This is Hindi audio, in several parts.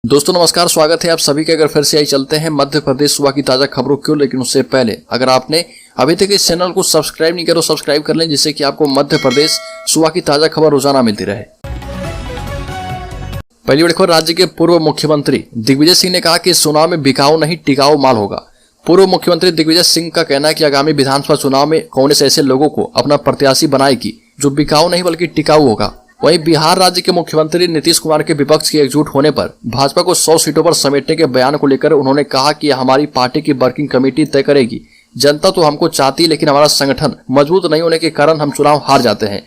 दोस्तों नमस्कार, स्वागत है आप सभी के। अगर फिर से आई चलते हैं मध्य प्रदेश सुबह की ताजा खबरों क्यों, लेकिन उससे पहले अगर आपने अभी तक इस चैनल को सब्सक्राइब नहीं किया तो सब्सक्राइब कर लें, जिससे कि आपको मध्य प्रदेश सुबह की ताजा खबर रोजाना मिलती रहे। पहली बड़ी खबर, राज्य के पूर्व मुख्यमंत्री दिग्विजय सिंह ने कहा कि चुनाव में बिकाऊ नहीं टिकाऊ माल होगा। पूर्व मुख्यमंत्री दिग्विजय सिंह का कहना है कि आगामी विधानसभा चुनाव में कांग्रेस ऐसे लोगों को अपना प्रत्याशी बनाएगी जो बिकाऊ नहीं बल्कि टिकाऊ होगा। वहीं बिहार राज्य के मुख्यमंत्री नीतीश कुमार के विपक्ष के एकजुट होने पर भाजपा को 100 सीटों पर समेटने के बयान को लेकर उन्होंने कहा कि हमारी पार्टी की वर्किंग कमेटी तय करेगी। जनता तो हमको चाहती है, लेकिन हमारा संगठन मजबूत नहीं होने के कारण हम चुनाव हार जाते हैं।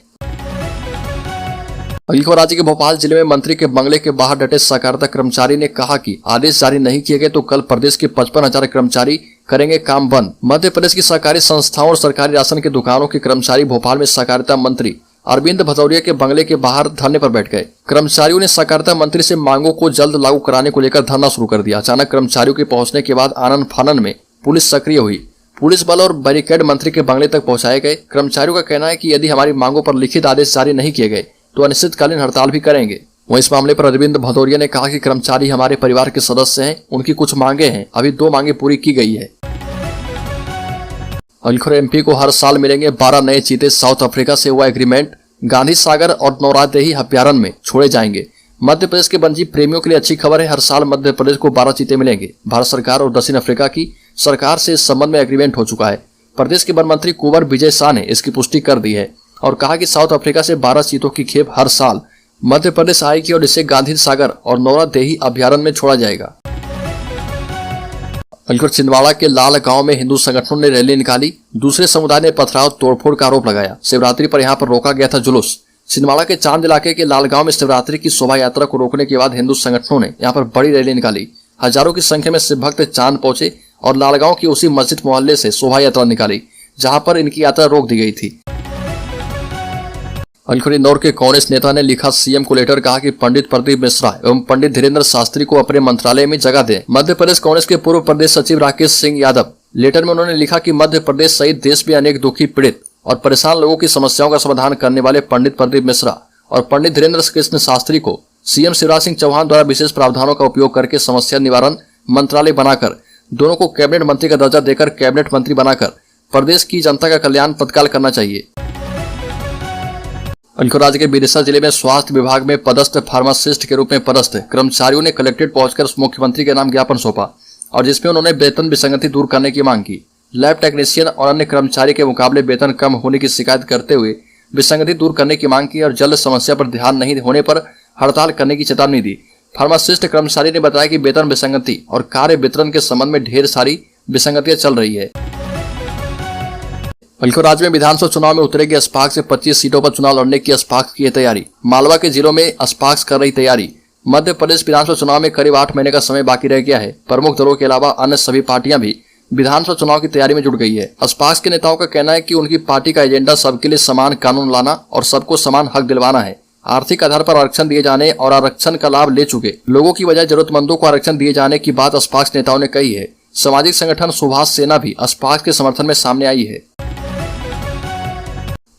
अगली खबर, राज्य के भोपाल जिले में मंत्री के बंगले के बाहर डटे सहकारिता कर्मचारी ने कहा कि आदेश जारी नहीं किए गए तो कल प्रदेश के 55,000 कर्मचारी करेंगे काम बंद। मध्य प्रदेश की सहकारी संस्थाओं और सरकारी राशन की दुकानों के कर्मचारी भोपाल में सहकारिता मंत्री अरविंद भदौरिया के बंगले के बाहर धरने पर बैठ गए। कर्मचारियों ने सहकारिता मंत्री से मांगों को जल्द लागू कराने को लेकर धरना शुरू कर दिया। अचानक कर्मचारियों के पहुंचने के बाद आनन फानन में पुलिस सक्रिय हुई। पुलिस बल और बैरिकेड मंत्री के बंगले तक पहुंचाए गए। कर्मचारियों का कहना है कि यदि हमारी मांगों पर लिखित आदेश जारी नहीं किए गए तो अनिश्चितकालीन हड़ताल भी करेंगे। वहीं इस मामले पर अरविंद भदौरिया ने कहा कि कर्मचारी हमारे परिवार के सदस्य हैं, उनकी कुछ मांगे हैं, अभी 2 मांगे पूरी की गई है। अलीखोर एमपी को हर साल मिलेंगे 12 नए चीते। साउथ अफ्रीका से हुआ एग्रीमेंट। गांधी सागर और नौरादेही अभ्यारण्य में छोड़े जाएंगे। मध्य प्रदेश के वन्यजीव प्रेमियों के लिए अच्छी खबर है। हर साल मध्य प्रदेश को 12 चीते मिलेंगे। भारत सरकार और दक्षिण अफ्रीका की सरकार से इस संबंध में एग्रीमेंट हो चुका है। प्रदेश के वन मंत्री कुंवर विजय शाह ने इसकी पुष्टि कर दी है और कहा कि साउथ अफ्रीका से 12 चीतों की खेप हर साल मध्य प्रदेश आएगी और इसे गांधी सागर और नौरादेही अभ्यारण्य में छोड़ा जाएगा। अलीगढ़ छिंदवाड़ा के लाल गांव में हिंदू संगठनों ने रैली निकाली। दूसरे समुदाय ने पथराव तोड़फोड़ का आरोप लगाया। शिवरात्रि पर यहां पर रोका गया था जुलूस। छिंदवाड़ा के चांद इलाके के लाल गांव में शिवरात्रि की शोभा यात्रा को रोकने के बाद हिंदू संगठनों ने यहां पर बड़ी रैली निकाली। हजारों की संख्या में शिव भक्त चांद पहुंचे और लालगांव की उसी मस्जिद मोहल्ले से शोभा यात्रा निकाली जहां पर इनकी यात्रा रोक दी गई थी। अलीगढ़ इंदौर के कांग्रेस नेता ने लिखा सीएम को लेटर, कहा कि पंडित प्रदीप मिश्रा एवं पंडित धीरेन्द्र शास्त्री को अपने मंत्रालय में जगह दें। मध्य प्रदेश कांग्रेस के पूर्व प्रदेश सचिव राकेश सिंह यादव लेटर में उन्होंने लिखा कि मध्य प्रदेश सहित देश में अनेक दुखी, पीड़ित और परेशान लोगों की समस्याओं का समाधान करने वाले पंडित प्रदीप मिश्रा और पंडित धीरेन्द्र कृष्ण शास्त्री को सीएम शिवराज सिंह चौहान द्वारा विशेष प्रावधानों का उपयोग करके समस्या निवारण मंत्रालय बनाकर दोनों को कैबिनेट मंत्री का दर्जा देकर कैबिनेट मंत्री बनाकर प्रदेश की जनता का कल्याण तत्काल करना चाहिए। अलीगढ़ राज्य के विदिशा जिले में स्वास्थ्य विभाग में पदस्थ फार्मासिस्ट के रूप में पदस्थ कर्मचारियों ने कलेक्ट्रेट पहुंचकर मुख्यमंत्री के नाम ज्ञापन सौंपा और जिसमें उन्होंने वेतन विसंगति दूर करने की मांग की। लैब टेक्नीशियन और अन्य कर्मचारी के मुकाबले वेतन कम होने की शिकायत करते हुए विसंगति दूर करने की मांग की और जल्द समस्या पर ध्यान नहीं होने पर हड़ताल करने की चेतावनी दी। फार्मासिस्ट कर्मचारी ने बताया कि वेतन विसंगति और कार्य वितरण के संबंध में ढेर सारी विसंगतियां चल रही है। अलीगढ़ राज्य में विधानसभा चुनाव में उतरेगी अस्पाक्स से 25 सीटों पर चुनाव लड़ने की अस्पाक्स की तैयारी। मालवा के जिलों में अस्पाक्स कर रही तैयारी। मध्य प्रदेश विधानसभा चुनाव में करीब 8 महीने का समय बाकी रह गया है। प्रमुख दलों के अलावा अन्य सभी पार्टियां भी विधानसभा चुनाव की तैयारी में जुट गई है। अस्पाक्स के नेताओं का कहना है कि उनकी पार्टी का एजेंडा सबके लिए समान कानून लाना और सबको समान हक दिलवाना है। आर्थिक आधार पर आरक्षण दिए जाने और आरक्षण का लाभ ले चुके लोगों की बजाय जरूरतमंदों को आरक्षण दिए जाने की बात अस्पाक्स नेताओं ने कही है। सामाजिक संगठन सुभाष सेना भी अस्पाक्स के समर्थन में सामने आई है।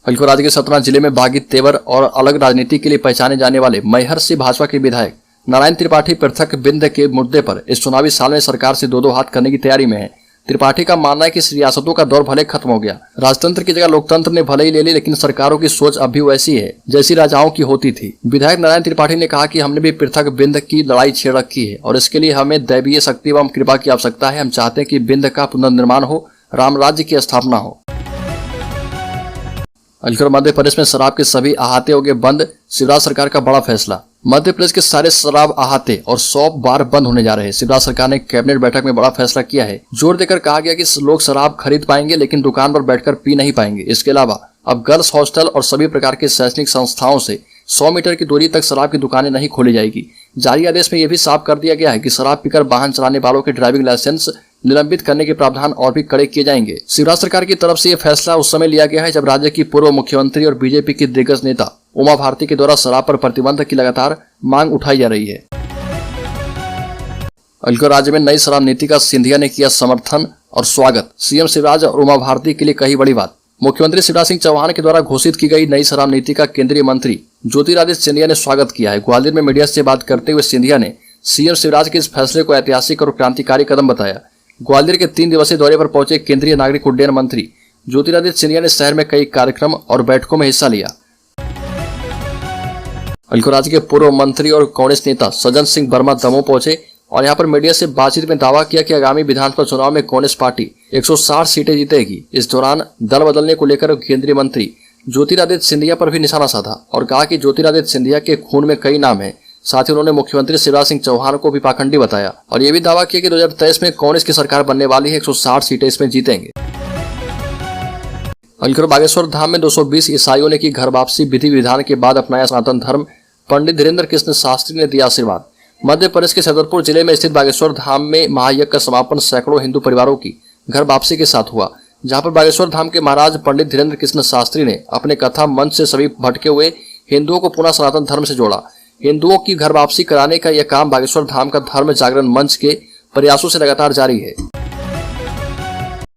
अलीगढ़ राज्य के सतना जिले में बागी तेवर और अलग राजनीति के लिए पहचाने जाने वाले मैहर से भाजपा के विधायक नारायण त्रिपाठी पृथक बिंद के मुद्दे पर इस चुनावी साल में सरकार से 2-2 हाथ करने की तैयारी में है। त्रिपाठी का मानना है कि रियासतों का दौर भले खत्म हो गया, राजतंत्र की जगह लोकतंत्र ने भले ही ले ली, लेकिन सरकारों की सोच अब भी वैसी है जैसी राजाओं की होती थी। विधायक नारायण त्रिपाठी ने कहा कि हमने भी पृथक बिंद की लड़ाई छेड़ रखी है और इसके लिए हमें दैवीय शक्ति एवं कृपा की आवश्यकता है। हम चाहते हैं कि बिंद का पुनर्निर्माण हो, राम राज्य की स्थापना हो। अलीगढ़ मध्य प्रदेश में शराब के सभी अहाते हो गए बंद। शिवराज सरकार का बड़ा फैसला। मध्य प्रदेश के सारे शराब अहाते और शॉप बार बंद होने जा रहे हैं। शिवराज सरकार ने कैबिनेट बैठक में बड़ा फैसला किया है। जोर देकर कहा गया कि लोग शराब खरीद पाएंगे लेकिन दुकान पर बैठकर पी नहीं पाएंगे। इसके अलावा अब गर्ल्स हॉस्टल और सभी प्रकार के शैक्षणिक संस्थाओं से 100 मीटर की दूरी तक शराब की दुकानें नहीं खोली जाएगी। जारी आदेश में यह भी साफ कर दिया गया है कि शराब पीकर वाहन चलाने वालों के ड्राइविंग लाइसेंस निलंबित करने के प्रावधान और भी कड़े किए जाएंगे। शिवराज सरकार की तरफ से यह फैसला उस समय लिया गया है जब राज्य की पूर्व मुख्यमंत्री और बीजेपी की दिग्गज नेता उमा भारती के द्वारा शराब पर प्रतिबंध की लगातार मांग उठाई जा रही है। अलीगढ़ राज्य में नई शराब नीति का सिंधिया ने किया समर्थन और स्वागत। सीएम शिवराज और उमा भारती के लिए कही बड़ी बात। मुख्यमंत्री शिवराज सिंह चौहान के द्वारा घोषित की गई नई शराब नीति का केंद्रीय मंत्री ज्योतिरादित्य सिंधिया ने स्वागत किया है। ग्वालियर में मीडिया से बात करते हुए सिंधिया ने सीएम शिवराज के इस फैसले को ऐतिहासिक और क्रांतिकारी कदम बताया। ग्वालियर के 3 दिवसीय दौरे पर पहुंचे केंद्रीय नागरिक उड्डयन मंत्री ज्योतिरादित्य सिंधिया ने शहर में कई कार्यक्रम और बैठकों में हिस्सा लिया। राज्य के पूर्व मंत्री और कांग्रेस नेता सज्जन सिंह वर्मा दमोह पहुंचे और यहां पर मीडिया से बातचीत में दावा किया कि आगामी विधानसभा चुनाव में कांग्रेस पार्टी 160 सीटें जीतेगी। इस दौरान दल बदलने को लेकर केंद्रीय मंत्री ज्योतिरादित्य सिंधिया पर भी निशाना साधा और कहा कि ज्योतिरादित्य सिंधिया के खून में कई नाम हैं। साथ ही उन्होंने मुख्यमंत्री शिवराज सिंह चौहान को भी पाखंडी बताया और ये भी दावा किया कि 2023 में कांग्रेस की सरकार बनने वाली है, 160 सीटें इसमें जीतेंगे। बागेश्वर धाम में 220 ईसाइयों ने की घर वापसी। विधि विधान के बाद अपनाया सनातन धर्म। पंडित धीरेन्द्र कृष्ण शास्त्री ने दिया आशीर्वाद। मध्य प्रदेश के छतरपुर जिले में स्थित बागेश्वर धाम में महायज्ञ का समापन सैकड़ों हिंदू परिवारों की घर वापसी के साथ हुआ, जहां पर बागेश्वर धाम के महाराज पंडित धीरेन्द्र कृष्ण शास्त्री ने अपने कथा मंच से सभी भटके हुए हिंदुओं को पुनः सनातन धर्म से जोड़ा। हिंदुओं की घर वापसी कराने का यह काम बागेश्वर धाम का धर्म जागरण मंच के प्रयासों से लगातार जारी है।